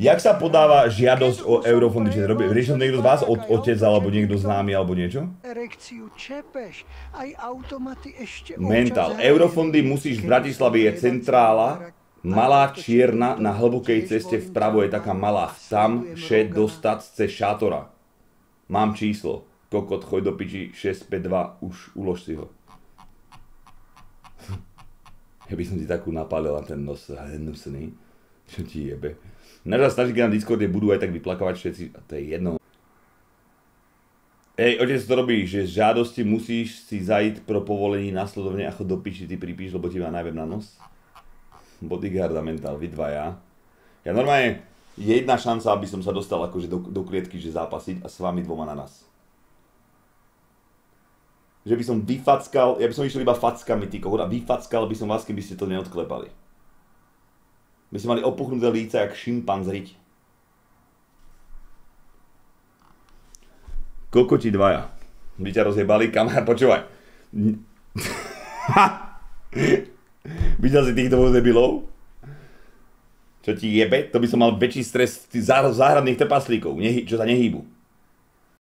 Jak sa podáva žiadosť o eurofondy? Riešil to niekto z vás? Otec alebo niekto známy alebo niečo? Mentál. Eurofondy musíš v Bratislave, je centrála, malá čierna, na hlbokej ceste vpravo je taká malá. Tam še dostať cez šátora. Mám číslo. Kokot, choď do piči 652, už ulož si ho. Ja by som ti takú napálil na ten nos hnusný. Čo ti jebe. Naža snaží, keď na Discorde budú aj tak vyplakávať všetci, a to je jedno. Ej, otec to robí, že z žiadosti musíš si zajít pro povolení následovne a chod do piči, ty pripíš, lebo ti má najvem na nos. Bodyguard a mentál, vy dvaja. Ja normálne, je jedna šanca, aby som sa dostal akože do klietky, že zápasiť a s vami dvoma na nás. Že by som vyfackal, ja by som išiel iba fackami, ty kohod, a vyfackal by som vás, keby ste to neodklepali. My sme mali opuchnuté líca, jak šimpanzriť. Kokoti dvaja. By ťa rozjebali, kamarát, počúvaj. Videl si týchto debilov? Čo ti jebe? To by som mal väčší stres záhradných trpaslíkov, čo sa nehýbu.